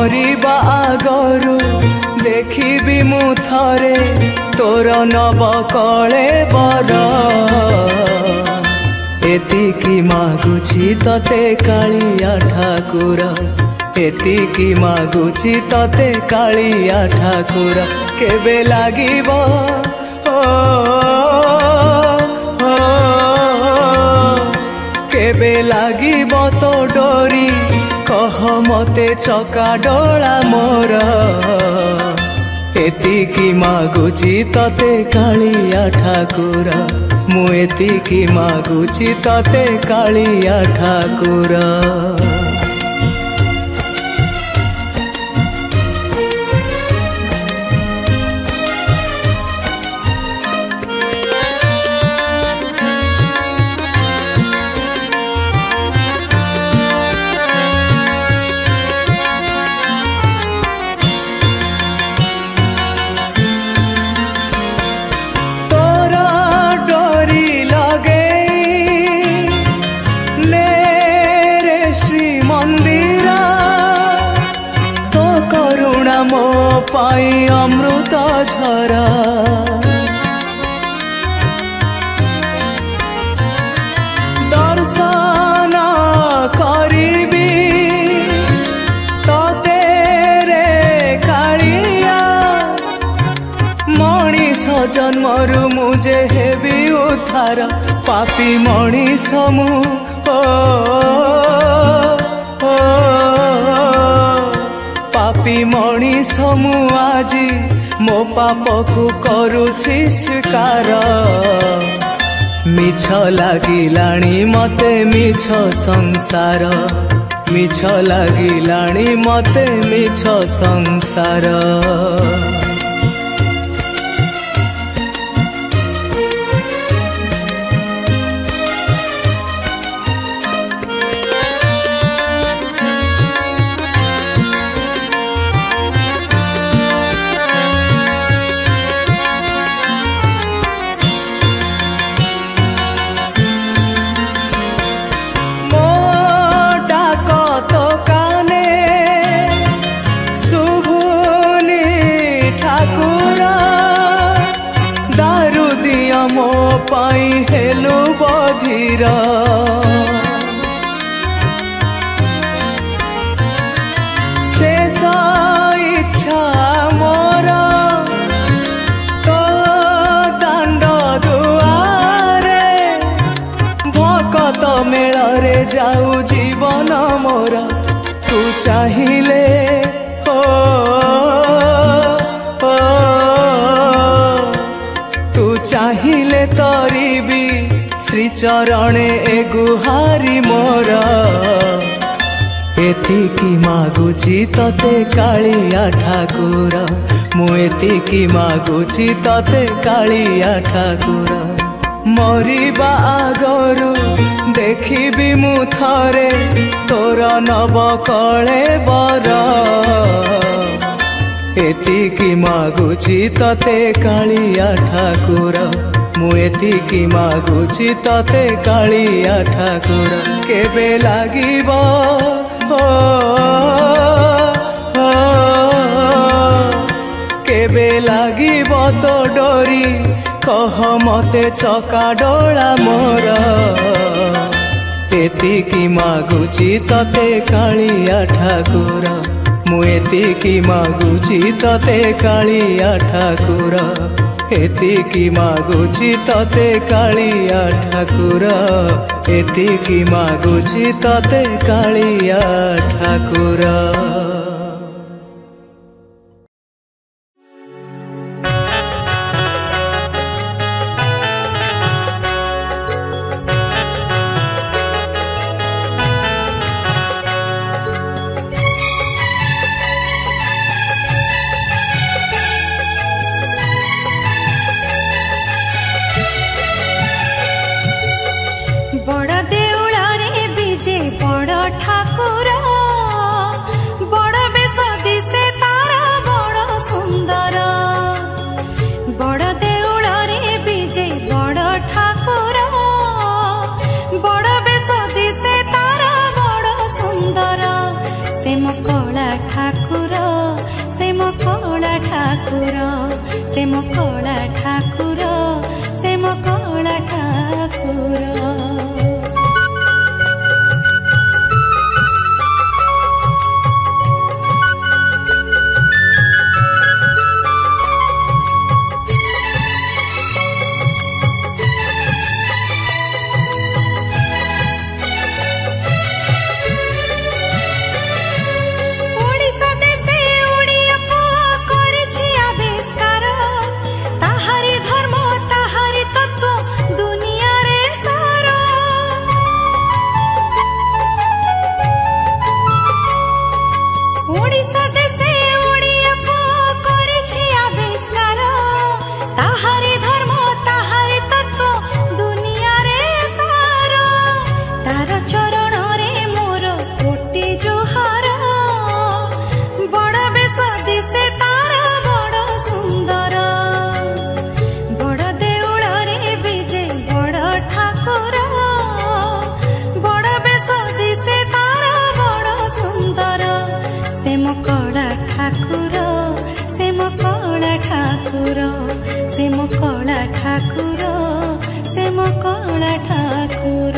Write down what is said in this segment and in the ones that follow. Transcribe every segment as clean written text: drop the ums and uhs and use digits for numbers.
मरिबा आगरु देखिबि मु थरे तोर नव कले बर एतिकी मागुची तते कालिया ठाकुर एतिकी मागुची तते कालिया ठाकुर केबे लागिबो केबे लागिबो तो डोरी कह मते चका डोला मोर एतिकी मागुची तते कालिया ठाकुर मु एतिकी मागुची तते कालिया ठाकुर। पाई अमृत झरा दर्शन करिबी तते रे कालिया मणिष जन्मरु मुझे हेबी उद्धार पापी मणिष मु पापी मणिष मु आजी मो पाप को करुछि स्वीकार मिछ लागिलाणी मते मिछ संसार मिछ लागिलाणी मते मिछ संसार। मो पाई हेलु बधीर शेष इच्छा मोर तो दांड दुआरे भकत मेल रे जाऊ जीवन मोर तू चाहिए चाहिले तरीबी श्री चरणे एगुहारी मोर एतिकी मागुची तते कालिया ठाकुर मु एतिकी मागुची तते कालिया ठाकुर मरिबा आगरु देखिबि मु थरे तोर नव कले बर एतिकी मागुची तते कालिया ठाकुर मु एतिकी मागुची तते कालिया ठाकुर केबे लागिबो केबे लागिबो तो डोरी कह मते चका डोला मोर एतिकी मागुची तते कालिया ठाकुर मु एतिकी मागुची तते कालिया ठाकुर एतिकी मागुची तते कालिया ठाकुर एतिकी मागुची तते कालिया ठाकुर। ठाकुर कला ठाकुर। से मो कला ठाकुर, से मो कला ठाकुर। से मो कला ठाकुर, से मो कला ठाकुर।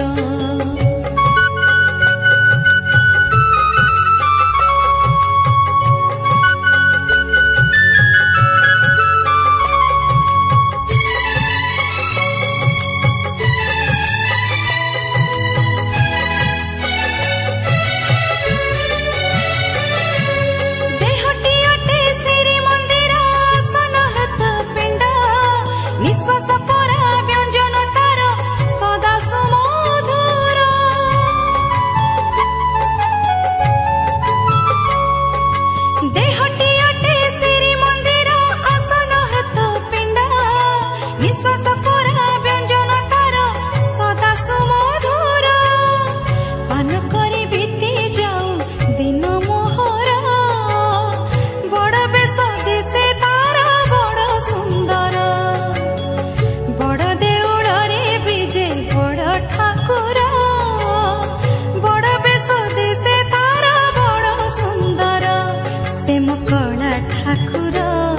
ठाकुर,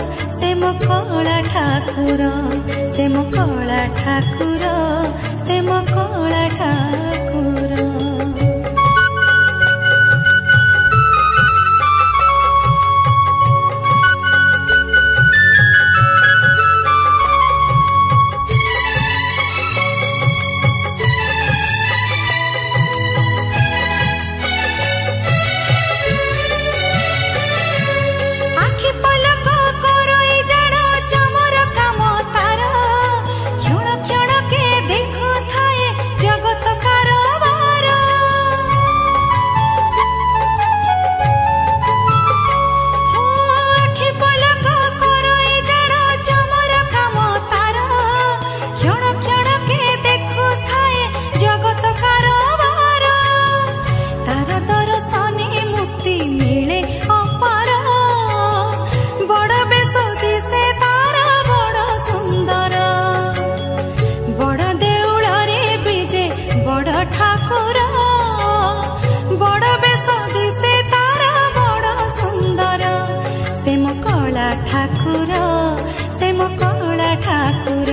से मो कला ठाकुर,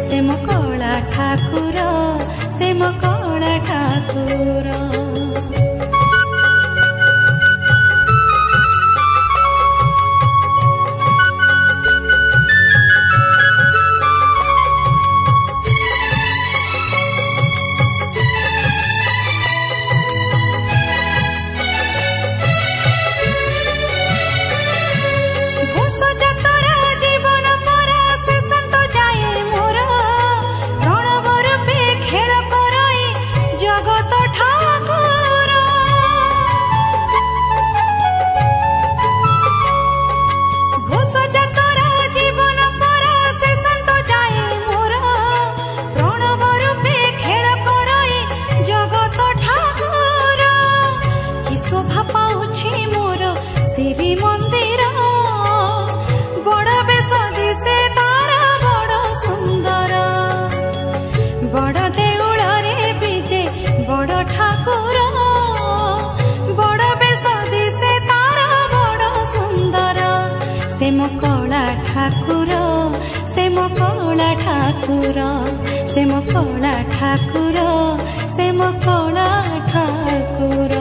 से मो कला ठाकुर, से मो कला ठाकुर। से मो कला ठाकुर, से मो कला ठाकुर। से मो कला ठाकुर से मो कला ठाकुर।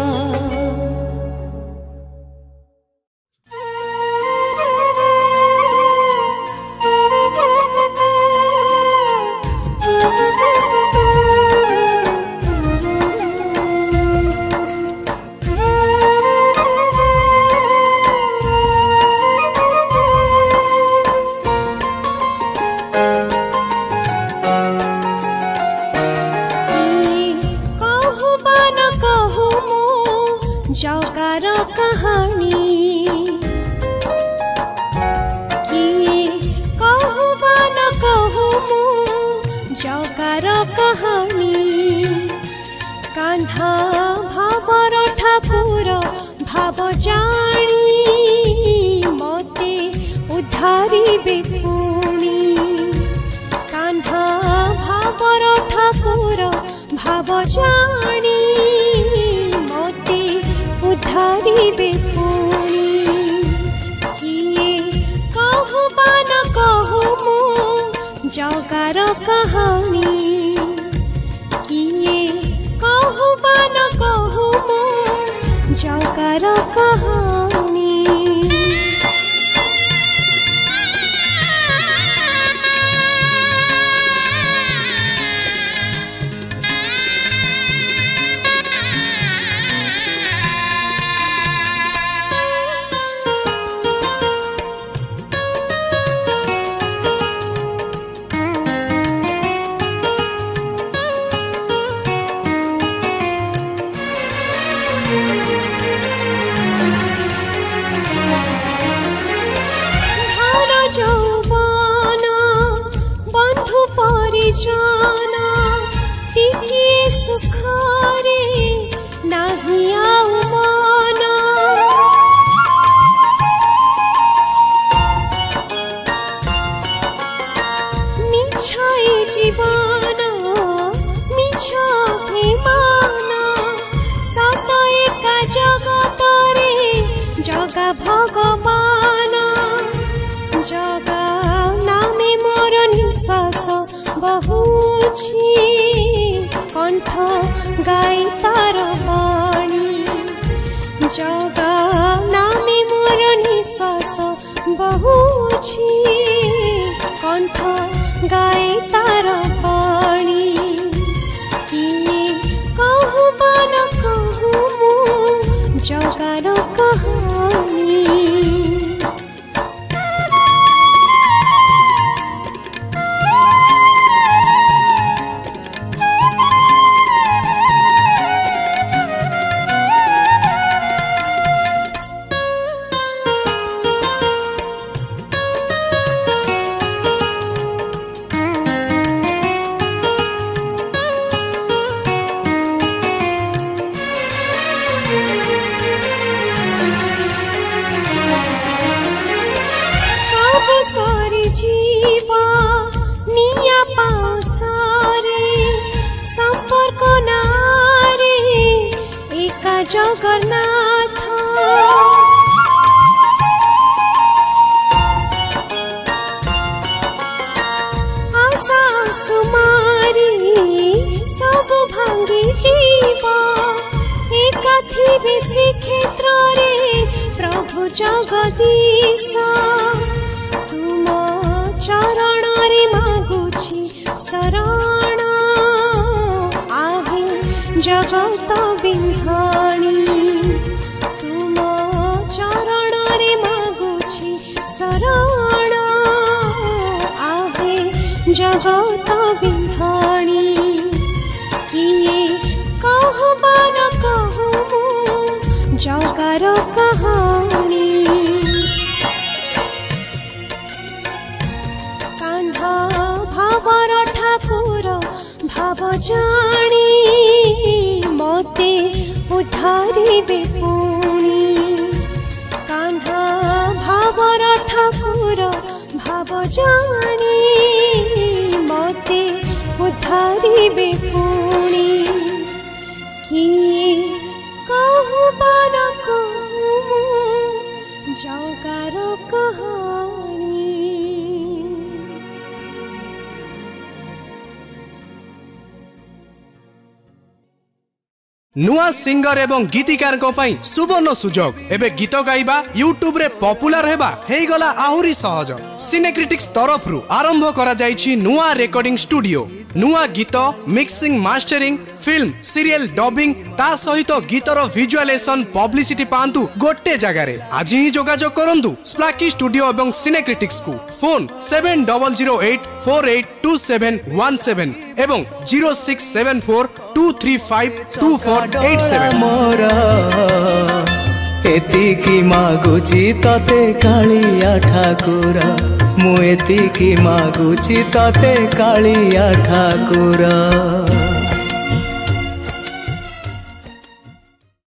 जगार कहानी किए कहबा न कहू मु जगार कहानी कान्हा भावर ठाकुर भाव जानी मते उद्धारिबे पुणी कान्हा भावर ठाकुर भाव जानी उद्धारिबे पुणी किए कहबा न कहू मु जगार कहानी किए कहबा न कहू मु जगार कहानी। परिजन टिकिए सुखरे नाही आउ मन मिछै जीवन मिछ विमान सत एका जगतरे जगा भगवान जगा नामे मोर निश्वास बहुछि कंठ गाई तार बाणी जगा नामे मोर निश्वास बहुछि कंठ गाई तार बाणी किए कहबा न कहू मु जगार कहानी। जीवा निया पासारे संपर्क नारे एका जगन्नाथ आशा सुमारी सब भांगी जीवा एका थिबे श्रीक्षेत्र रे प्रभु जगदीश चरण रे मागुछि शरण आहे जगत बिन्धाणी तुम चरण रे मागुछि शरण आहे जगत बिन्धाणी किए कहबा न कहू मु जगार कहानी। भावर ठाकुर भाव जानी मते उद्धारिबे पुणी कान्हा भावर ठाकुर भाव जानी मते उद्धारिबे पुणी किए कहबा न कहू मु जगार कहानी। नुआ सिंगर एवं गीतिकार सुवर्ण सुजोग एबे गीत गाइबा यूट्यूब रे पॉपुलर हेबा हेई गला आहुरी सहज। सिनेक्रिटिक्स तरफ रु आरंभ करा जाइछि नुआ रेकॉर्डिंग स्टूडियो। नुआ गीत mixing mastering film serial dubbing ता सहित गीतर विजुअलाइजेशन पब्लिसिटी पांतु गोटे जगह रे। आज ही जोगाजोग करंतु स्प्लाकी स्टूडियो एवं सिनेक्रिटिक्स को। फोन 7008482717 एवं 0674235248 एतिकी मागुची तते कालिया ठाकुर मु एतिकी मागुची तते कालिया ठाकुर।